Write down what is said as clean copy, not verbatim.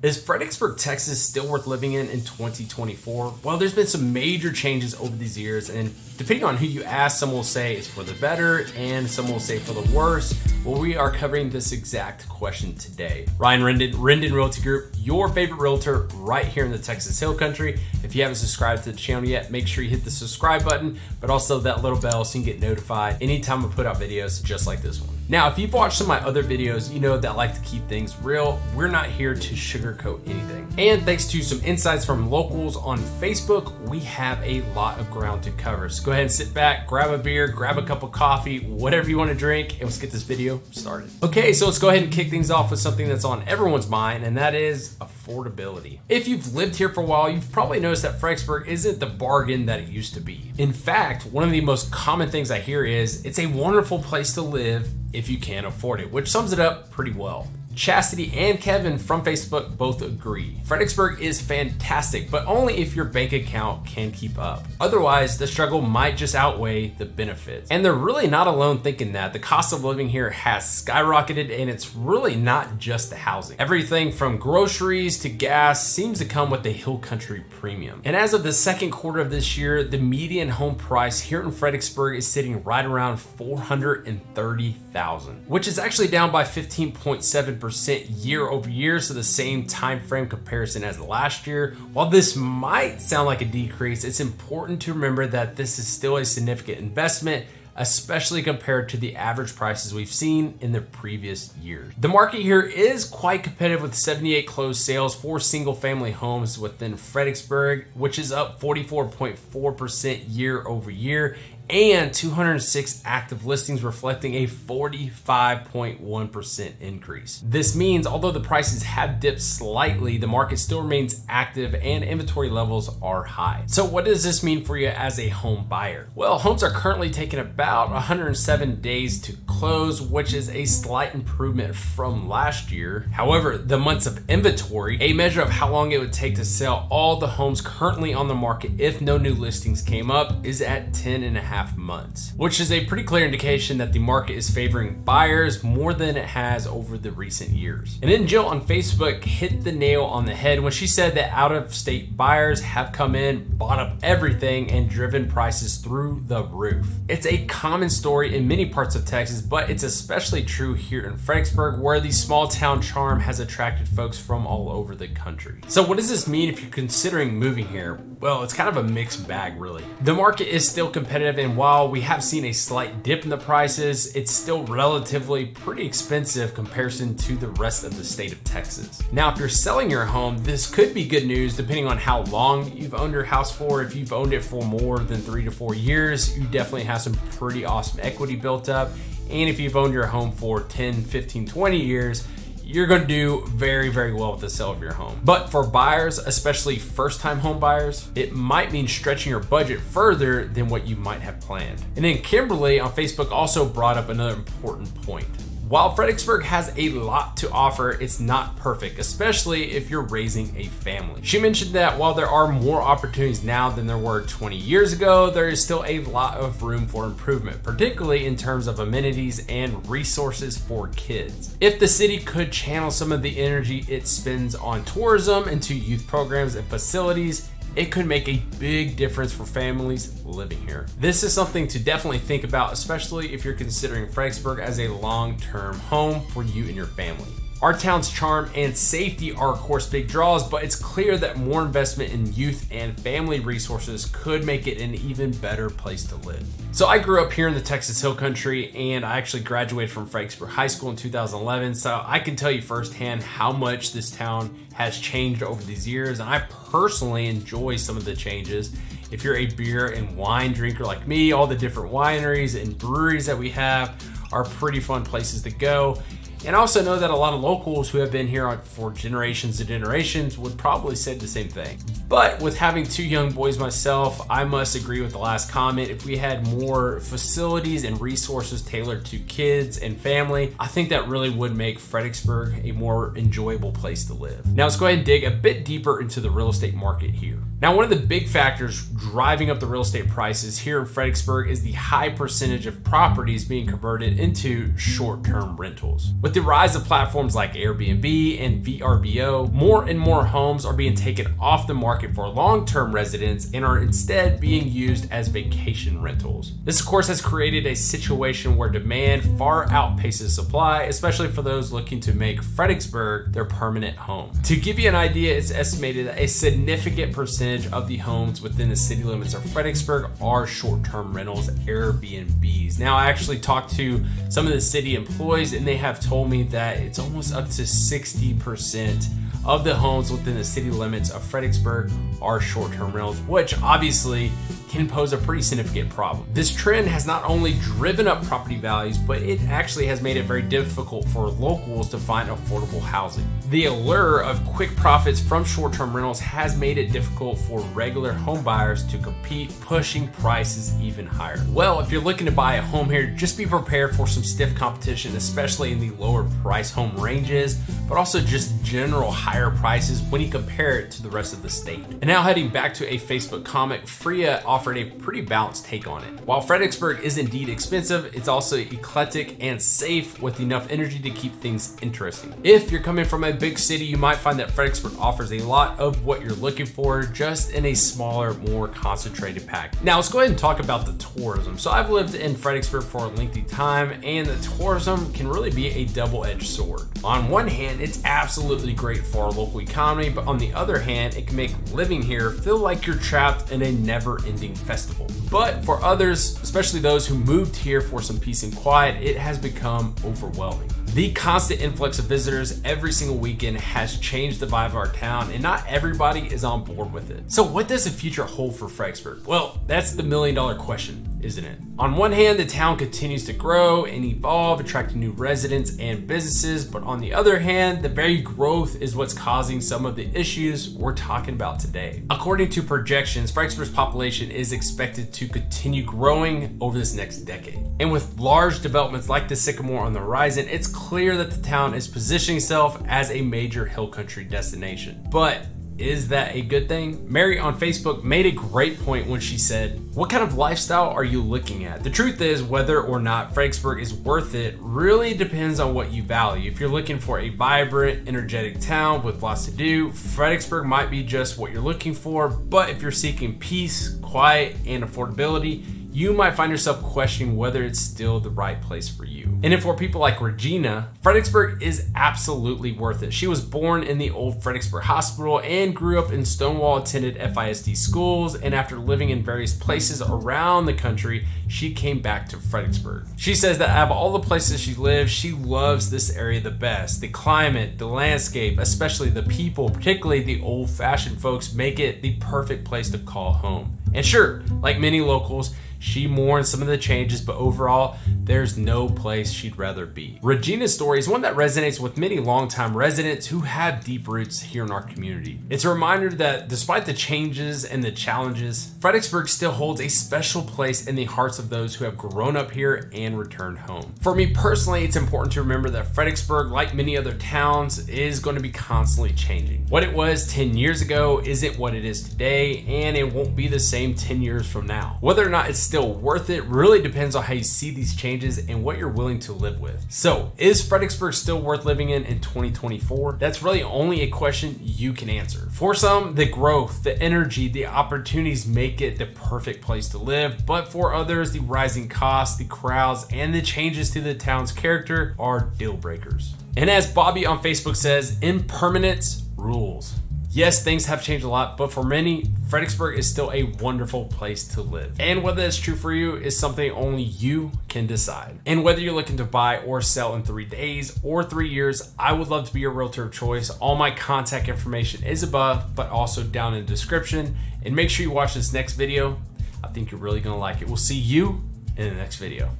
Is Fredericksburg, Texas still worth living in 2024? Well, there's been some major changes over these years, and depending on who you ask, some will say it's for the better and some will say for the worse. Well, we are covering this exact question today. Ryan Rendon, Rendon Realty Group, your favorite realtor right here in the Texas Hill Country. If you haven't subscribed to the channel yet, make sure you hit the subscribe button, but also that little bell so you can get notified anytime I put out videos just like this one. Now, if you've watched some of my other videos, you know that I like to keep things real. We're not here to sugarcoat anything. And thanks to some insights from locals on Facebook, we have a lot of ground to cover. So go ahead and sit back, grab a beer, grab a cup of coffee, whatever you want to drink, and let's get this video started. Okay, so let's go ahead and kick things off with something that's on everyone's mind, and that is affordability. If you've lived here for a while, you've probably noticed that Fredericksburg isn't the bargain that it used to be. In fact, one of the most common things I hear is it's a wonderful place to live if you can afford it, which sums it up pretty well. Chastity and Kevin from Facebook both agree. Fredericksburg is fantastic, but only if your bank account can keep up. Otherwise, the struggle might just outweigh the benefits. And they're really not alone thinking that. The cost of living here has skyrocketed, and it's really not just the housing. Everything from groceries to gas seems to come with the Hill Country premium. And as of the second quarter of this year, the median home price here in Fredericksburg is sitting right around $430,000, which is actually down by 15.7% year over year, so the same time frame comparison as last year. While this might sound like a decrease, it's important to remember that this is still a significant investment, especially compared to the average prices we've seen in the previous years. The market here is quite competitive with 78 closed sales for single family homes within Fredericksburg, which is up 44.4% year over year, and 206 active listings reflecting a 45.1% increase. This means although the prices have dipped slightly, the market still remains active and inventory levels are high. So what does this mean for you as a home buyer? Well, homes are currently taking about 107 days to close, which is a slight improvement from last year. However, the months of inventory, a measure of how long it would take to sell all the homes currently on the market if no new listings came up, is at 10.5 months, which is a pretty clear indication that the market is favoring buyers more than it has over the recent years. And then Jill on Facebook hit the nail on the head when she said that out-of-state buyers have come in, bought up everything, and driven prices through the roof. It's a common story in many parts of Texas, but it's especially true here in Fredericksburg, where the small town charm has attracted folks from all over the country. So what does this mean if you're considering moving here? Well, it's kind of a mixed bag, really. The market is still competitive, and while we have seen a slight dip in the prices, it's still relatively pretty expensive comparison to the rest of the state of Texas. Now, if you're selling your home, this could be good news depending on how long you've owned your house for. If you've owned it for more than 3 to 4 years, you definitely have some pretty awesome equity built up. And if you've owned your home for 10, 15, 20 years, you're going to do very, very well with the sale of your home. But for buyers, especially first-time home buyers, it might mean stretching your budget further than what you might have planned. And then Kimberly on Facebook also brought up another important point. While Fredericksburg has a lot to offer, it's not perfect, especially if you're raising a family. She mentioned that while there are more opportunities now than there were 20 years ago, there is still a lot of room for improvement, particularly in terms of amenities and resources for kids. If the city could channel some of the energy it spends on tourism into youth programs and facilities, it could make a big difference for families living here. This is something to definitely think about, especially if you're considering Fredericksburg as a long-term home for you and your family. Our town's charm and safety are of course big draws, but it's clear that more investment in youth and family resources could make it an even better place to live. So I grew up here in the Texas Hill Country, and I actually graduated from Fredericksburg High School in 2011, so I can tell you firsthand how much this town has changed over these years, and I personally enjoy some of the changes. If you're a beer and wine drinker like me, all the different wineries and breweries that we have are pretty fun places to go. And I also know that a lot of locals who have been here for generations and generations would probably say the same thing. But with having 2 young boys myself, I must agree with the last comment. If we had more facilities and resources tailored to kids and family, I think that really would make Fredericksburg a more enjoyable place to live. Now let's go ahead and dig a bit deeper into the real estate market here. Now, one of the big factors driving up the real estate prices here in Fredericksburg is the high percentage of properties being converted into short-term rentals. With With the rise of platforms like Airbnb and VRBO, more and more homes are being taken off the market for long-term residents and are instead being used as vacation rentals. This of course has created a situation where demand far outpaces supply, especially for those looking to make Fredericksburg their permanent home. To give you an idea, it's estimated that a significant percentage of the homes within the city limits of Fredericksburg are short-term rentals, Airbnbs. Now, I actually talked to some of the city employees and they have told me that it's almost up to 60% of the homes within the city limits of Fredericksburg are short-term rentals, which obviously can pose a pretty significant problem. This trend has not only driven up property values, but it actually has made it very difficult for locals to find affordable housing. The allure of quick profits from short-term rentals has made it difficult for regular home buyers to compete, pushing prices even higher. Well, if you're looking to buy a home here, just be prepared for some stiff competition, especially in the lower price home ranges, but also just general higher prices when you compare it to the rest of the state. And now heading back to a Facebook comment, Freya offered a pretty balanced take on it. While Fredericksburg is indeed expensive, it's also eclectic and safe with enough energy to keep things interesting. If you're coming from a big city, you might find that Fredericksburg offers a lot of what you're looking for, just in a smaller, more concentrated pack. Now let's go ahead and talk about the tourism. So I've lived in Fredericksburg for a lengthy time, and the tourism can really be a double-edged sword. On one hand, it's absolutely great for our local economy, but on the other hand, it can make living here feel like you're trapped in a never-ending festival. But for others, especially those who moved here for some peace and quiet, it has become overwhelming. The constant influx of visitors every single weekend has changed the vibe of our town, and not everybody is on board with it. So what does the future hold for Fredericksburg? Well, that's the million-dollar question, isn't it? On one hand, the town continues to grow and evolve, attracting new residents and businesses, but on the other hand, the very growth is what's causing some of the issues we're talking about today. According to projections, Fredericksburg's population is expected to continue growing over this next decade. And with large developments like the Sycamore on the horizon, it's clear that the town is positioning itself as a major hill country destination. But is that a good thing? Mary on Facebook made a great point when she said, "What kind of lifestyle are you looking at? The truth is, whether or not Fredericksburg is worth it really depends on what you value. If you're looking for a vibrant, energetic town with lots to do, Fredericksburg might be just what you're looking for. But if you're seeking peace, quiet, and affordability, you might find yourself questioning whether it's still the right place for you." And if for people like Regina, Fredericksburg is absolutely worth it. She was born in the old Fredericksburg Hospital and grew up in Stonewall, attended FISD schools, and after living in various places around the country, she came back to Fredericksburg. She says that out of all the places she lives, she loves this area the best. The climate, the landscape, especially the people, particularly the old-fashioned folks, make it the perfect place to call home. And sure, like many locals, she mourns some of the changes, but overall, there's no place she'd rather be. Regina's story is one that resonates with many longtime residents who have deep roots here in our community. It's a reminder that despite the changes and the challenges, Fredericksburg still holds a special place in the hearts of those who have grown up here and returned home. For me personally, it's important to remember that Fredericksburg, like many other towns, is going to be constantly changing. What it was 10 years ago isn't what it is today, and it won't be the same 10 years from now. Whether or not it's still worth it really depends on how you see these changes and what you're willing to live with. So, is Fredericksburg still worth living in 2024? That's really only a question you can answer. For some, the growth, the energy, the opportunities make it the perfect place to live, but for others, the rising costs, the crowds, and the changes to the town's character are deal breakers. And as Bobby on Facebook says, impermanence rules. Yes, things have changed a lot, but for many, Fredericksburg is still a wonderful place to live. And whether that's true for you is something only you can decide. And whether you're looking to buy or sell in 3 days or 3 years, I would love to be your realtor of choice. All my contact information is above, but also down in the description. And make sure you watch this next video. I think you're really gonna like it. We'll see you in the next video.